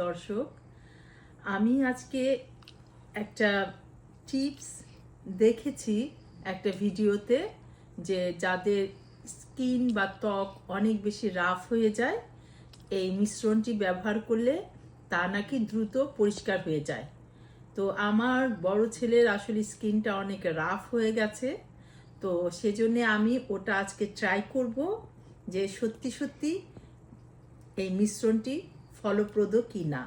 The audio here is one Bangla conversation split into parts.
দর্শক, আমি আজকে একটা টিপস দেখেছি একটা ভিডিওতে, যে যাদের স্কিন বা ত্বক অনেক বেশি রাফ হয়ে যায়, এই মিশ্রণটি ব্যবহার করলে তা নাকি দ্রুত পরিষ্কার হয়ে যায়। তো আমার বড় ছেলের আসলে স্কিনটা অনেক রাফ হয়ে গেছে, তো সেজন্য আমি ওটা আজকে ট্রাই করব যে সত্যি সত্যি এই মিশ্রণটি ফলপ্রদ কি না।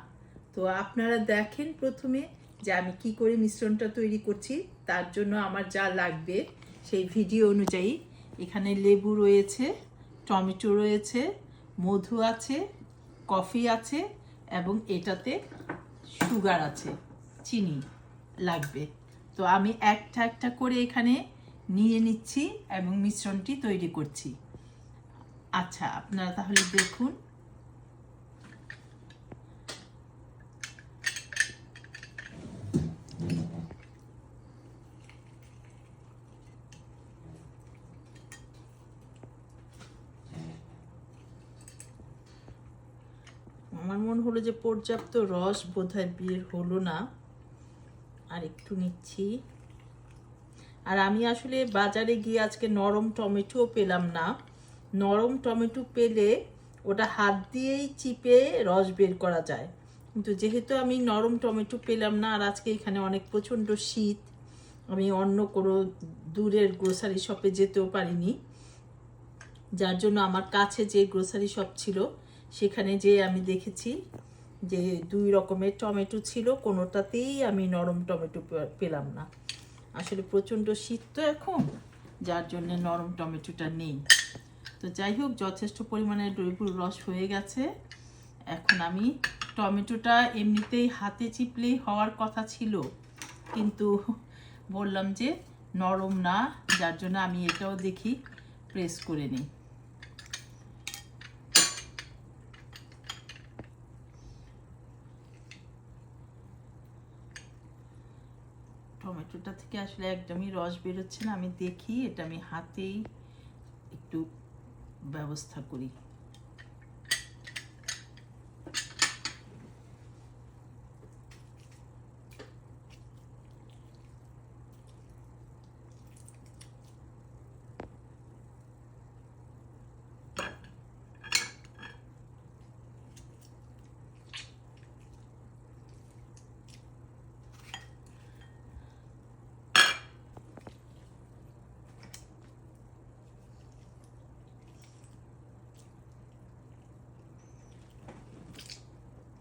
তো আপনারা দেখেন প্রথমে যে আমি কি করে মিশ্রণটা তৈরি করছি। তার জন্য আমার যা লাগবে সেই ভিডিও অনুযায়ী এখানে লেবু রয়েছে, টমেটো রয়েছে, মধু আছে, কফি আছে এবং এটাতে সুগার আছে, চিনি লাগবে। তো আমি একটা একটা করে এখানে নিয়ে নিচ্ছি এবং মিশ্রণটি তৈরি করছি। আচ্ছা, আপনারা তাহলে দেখুন। আমার মনে হলো যে পর্যাপ্ত রস বোধহয় বের হলো না, আর একটু নিচ্ছি। আর আমি আসলে বাজারে গিয়ে আজকে নরম টমেটোও পেলাম না। নরম টমেটো পেলে ওটা হাত দিয়েই চিপে রস বের করা যায়, কিন্তু যেহেতু আমি নরম টমেটো পেলাম না, আর আজকে এখানে অনেক প্রচণ্ড শীত, আমি অন্য কোনো দূরের গ্রোসারি শপে যেতেও পারিনি, যার জন্য আমার কাছে যে গ্রোসারি শপ ছিল সেখানে যে আমি দেখেছি যে 2 রকমের টমেটো ছিল, কোনোটাতেই আমি নরম টমেটো পেলাম না। আসলে প্রচণ্ড শীত তো এখন, যার জন্য নরম টমেটোটা নেই। তো যাই হোক, যথেষ্ট পরিমাণে লেবুর রস হয়ে গেছে। এখন আমি টমেটোটা এমনিতেই হাতে চিপলেই হওয়ার কথা ছিল, কিন্তু বললাম যে নরম না, যার জন্য আমি এটাও দেখি প্রেস করে নিই। টমেটোটা থেকে আসলে একদমই রস বেরোচ্ছে না, আমি দেখি এটা আমি হাতেই একটু ব্যবস্থা করি।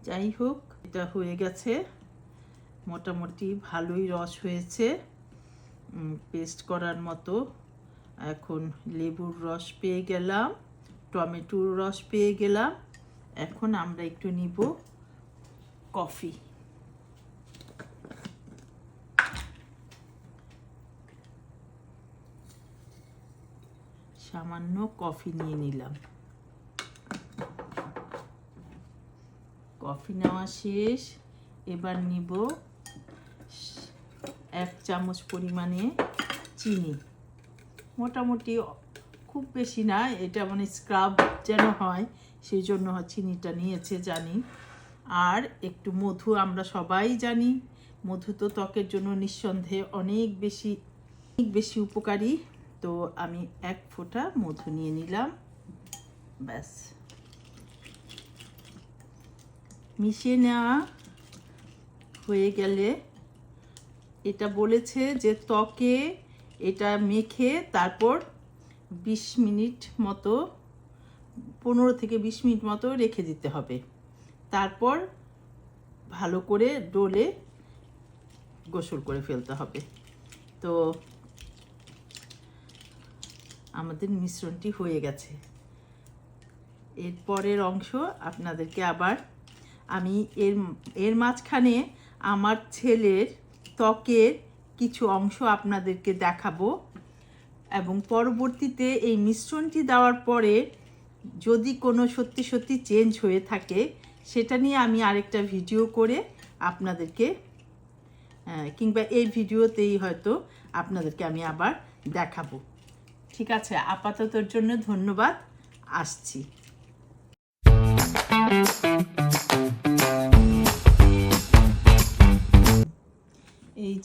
যাই হোক, এটা হয়ে গেছে, মোটামুটি ভালোই রস হয়েছে, পেস্ট করার মতো। এখন লেবুর রস পেয়ে গেলাম, টমেটোর রস পেয়ে গেলাম। এখন আমরা একটু নিব কফি। সামান্য কফি নিয়ে নিলাম। কফি নেওয়া শেষ, এবার নিব 1 চামচ পরিমাণে চিনি। মোটামুটি খুব বেশি না, এটা মানে স্ক্রাব যেন হয় সেই জন্য চিনিটা নিয়েছে জানি। আর একটু মধু, আমরা সবাই জানি মধু তো ত্বকের জন্য নিঃসন্দেহে অনেক বেশি উপকারী। তো আমি 1 ফোঁটা মধু নিয়ে নিলাম, ব্যাস। মিশিয়ে নেওয়া হয়ে গেলে এটা বলেছে যে ত্বকে এটা মেখে তারপর 20 মিনিট মতো, 15 থেকে 20 মিনিট মতো রেখে দিতে হবে। তারপর ভালো করে ডোলে গোসল করে ফেলতে হবে। তো আমাদের মিশ্রণটি হয়ে গেছে। এর পরের অংশ আপনাদেরকে আবার আমি এর মাঝখানে আমার ছেলের ত্বকের কিছু অংশ আপনাদেরকে দেখাবো, এবং পরবর্তীতে এই মিশ্রণটি দেওয়ার পরে যদি কোনো সত্যি চেঞ্জ হয়ে থাকে সেটা নিয়ে আমি আরেকটা ভিডিও করে আপনাদেরকে, কিংবা এই ভিডিওতেই হয়তো আপনাদেরকে আমি আবার দেখাবো। ঠিক আছে, আপাততর জন্য ধন্যবাদ, আসছি।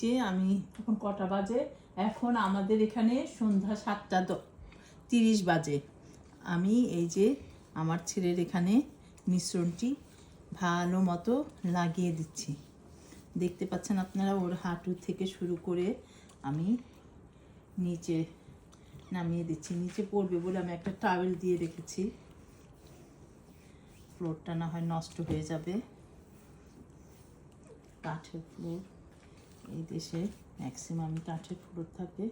যে আমি এখন কটা বাজে, এখন আমাদের এখানে সন্ধ্যা 7:30 বাজে। আমি এই যে আমার ছেলের এখানে মিশ্রণটি ভালো মতো লাগিয়ে দিচ্ছি। দেখতে পাচ্ছেন আপনারা, ওর হাঁটু থেকে শুরু করে আমি নিচে নামিয়ে দিচ্ছি। নিচে পড়বে বলে আমি একটা টাওয়েল দিয়ে রেখেছি, ফ্লোরটা না হয় নষ্ট হয়ে যাবে। কাঠের ফ্লোর, এই দেশে ম্যাক্সিমাম কাঠের ফ্লোর থাকে।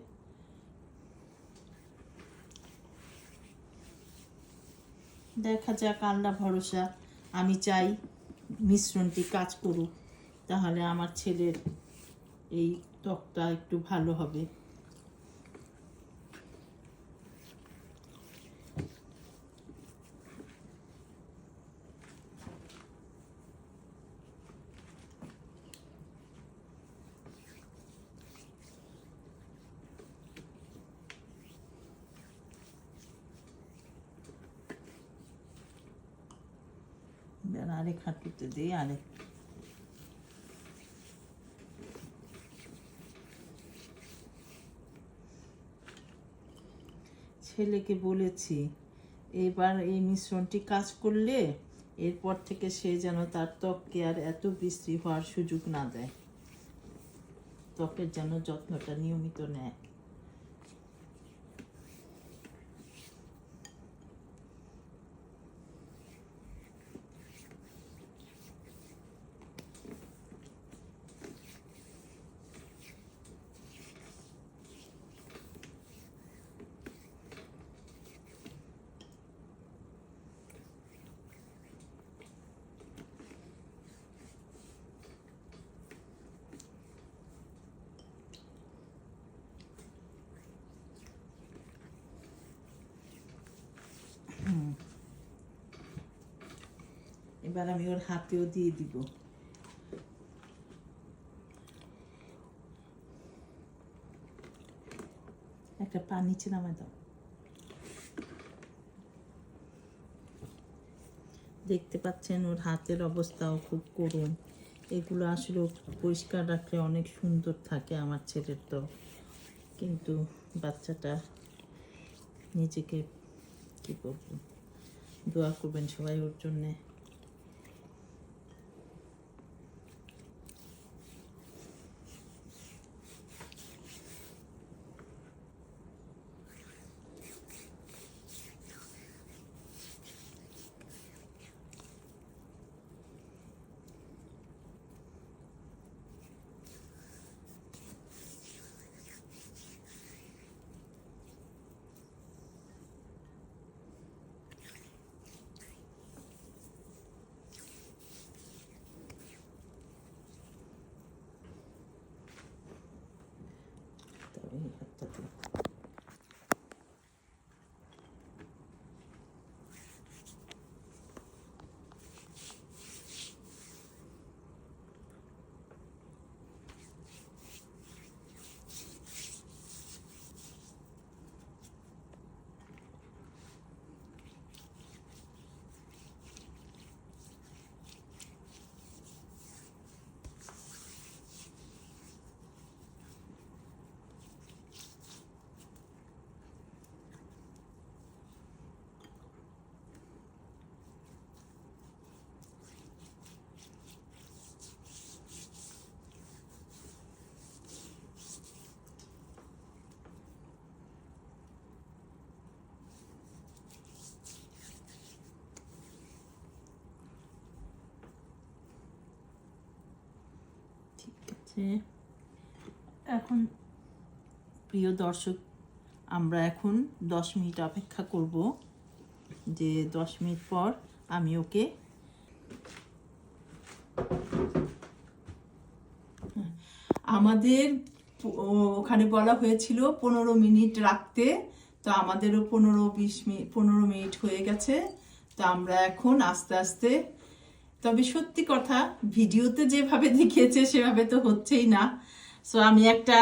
দেখা যাক, আল্লাহ ভরসা। আমি চাই মিশ্রণটি কাজ করুক, তাহলে আমার ছেলের এই ত্বকটা একটু ভালো হবে। আরেক হাঁটুতে দিই, আরেক ছেলেকে বলেছি এবার এই মিশ্রণটি কাজ করলে এরপর থেকে সে যেন তার ত্বককে আর এত বিশ্রী হওয়ার সুযোগ না দেয়, ত্বকের যেন যত্নটা নিয়মিত নেয়। এবার আমি ওর হাতেও দিয়ে দিব। একটা পা নিচে নামায় দাও। দেখতে পাচ্ছেন ওর হাতের অবস্থাও খুব করুণ। এগুলো আসলে পরিষ্কার রাখলে অনেক সুন্দর থাকে আমার ছেলের তো, কিন্তু বাচ্চাটা নিজেকে কি করব। দোয়া করবেন সবাই ওর জন্যে। এখন প্রিয় দর্শক, আমরা এখন 10 মিনিট অপেক্ষা করব, যে 10 মিনিট পর আমি ওকে আমাদের ওখানে বলা হয়েছিল 15 মিনিট রাখতে, তো আমাদেরও 15 মিনিট হয়ে গেছে। তো আমরা এখন আস্তে আস্তে, তবে সত্যি কথা ভিডিওতে যেভাবে দেখিয়েছে সেভাবে তো হচ্ছেই না। সো আমি একটা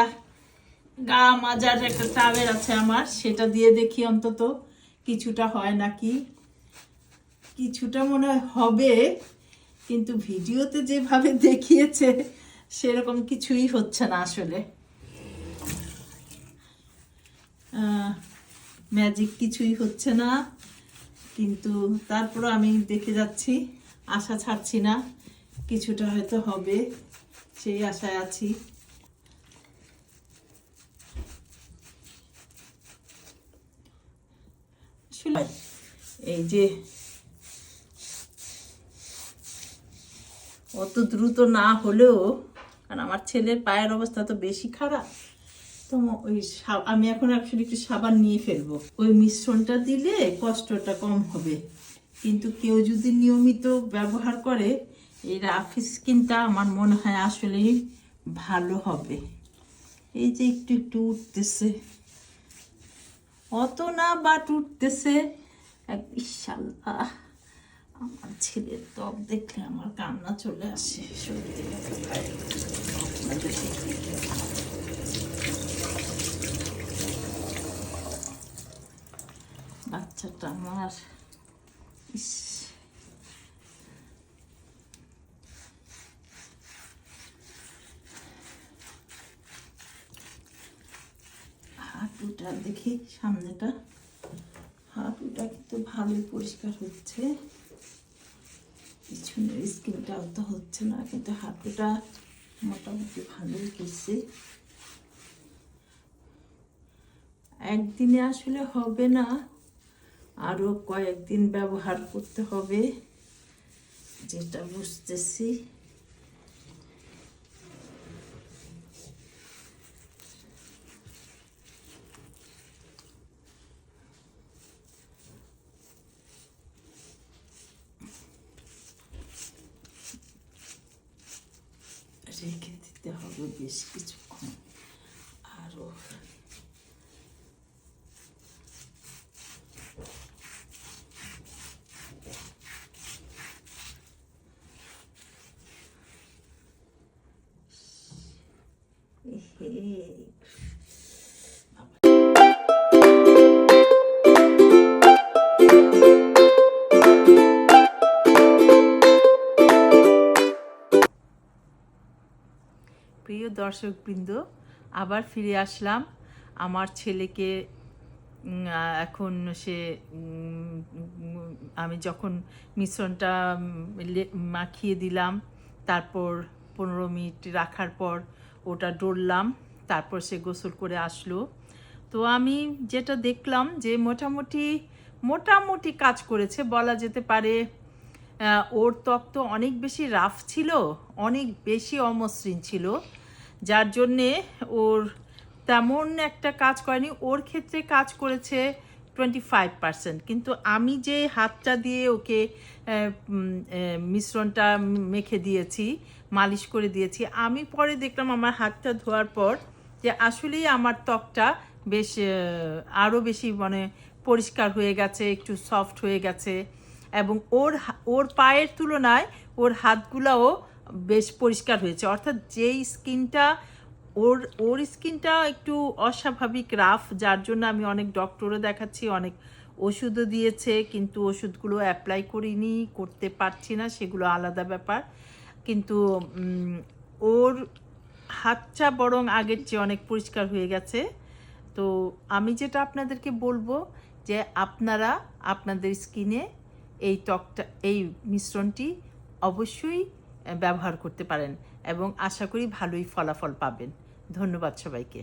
গা মাজার একটা টাওয়েল আছে আমার, সেটা দিয়ে দেখি অন্তত কিছুটা হয় নাকি। কিছুটা মনে হয় হবে, কিন্তু ভিডিওতে যেভাবে দেখিয়েছে সেরকম কিছুই হচ্ছে না আসলে, ম্যাজিক কিছুই হচ্ছে না, কিন্তু তারপর আমি দেখে যাচ্ছি, আশা ছাড়ছি না, কিছুটা হয়তো হবে, সেই আশায় আছি। এই যে অত দ্রুত না হলেও, কারণ আমার ছেলের পায়ের অবস্থা তো বেশি খারাপ, তো ওই আমি এখন অ্যাকচুয়ালি একটু সাবান নিয়ে ফেলবো, ওই মিশ্রণটা দিলে কষ্টটা কম হবে। কিন্তু কেউ যদি নিয়মিত ব্যবহার করে, এই রাফ স্কিনটা আমার মনে হয় আসলেই ভালো হবে। এই যে একটু একটু উঠতেছে, অত না বাট উঠতেছে। ইনশাআল্লাহ, আমার ছেলের ত্বক দেখলে আমার কান্না চলে আসে, সত্যি বাচ্চাটা আমার, ইস, হাঁটুটা দেখি, সামনেটা হাঁটুটা কিন্তু ভালোই পরিষ্কার হচ্ছে, পিছনের স্কিনটা তো হচ্ছে না, কিন্তু হাঁটুটা মোটামুটি ভালোই করছে। একদিনে আসলে হবে না, আরো কয়েকদিন ব্যবহার করতে হবে, যেটা বুঝতেছি। রেখে দিতে হবে বেশ কিছুক্ষণ আরো। প্রিয় দর্শকবৃন্দ, আবার ফিরে আসলাম। আমার ছেলেকে এখন সে আমি যখন মিশ্রণটা মাখিয়ে দিলাম, তারপর 15 মিনিট রাখার পর ওটা ডললাম, তারপর সে গোসল করে আসলো। তো আমি যেটা দেখলাম যে মোটামুটি কাজ করেছে বলা যেতে পারে। ওর ত্বক তো অনেক বেশি রাফ ছিল, অনেক বেশি অমসৃণ ছিল, যার জন্যে ওর তেমন একটা কাজ করেনি। ওর ক্ষেত্রে কাজ করেছে 25%, কিন্তু আমি যে হাতটা দিয়ে ওকে মিশ্রণটা মেখে দিয়েছি, মালিশ করে দিয়েছি, আমি পরে দেখলাম আমার হাতটা ধোয়ার পর যে আসলেই আমার ত্বকটা বেশ আরও বেশি মানে পরিষ্কার হয়ে গেছে, একটু সফট হয়ে গেছে, এবং ওর পায়ের তুলনায় ওর হাতগুলোও বেশ পরিষ্কার হয়েছে। অর্থাৎ যেই স্কিনটা ওর স্কিনটা একটু অস্বাভাবিক রাফ, যার জন্য আমি অনেক ডক্টরও দেখাচ্ছি, অনেক ওষুধও দিয়েছে, কিন্তু ওষুধগুলো অ্যাপ্লাই করতে পারছি না, সেগুলো আলাদা ব্যাপার। কিন্তু ওর হাতটা বরং আগের চেয়ে অনেক পরিষ্কার হয়ে গেছে। তো আমি যেটা আপনাদেরকে বলবো যে আপনারা আপনাদের স্কিনে এই মিশ্রণটি অবশ্যই ব্যবহার করতে পারেন, এবং আশা করি ভালোই ফলাফল পাবেন। ধন্যবাদ সবাইকে।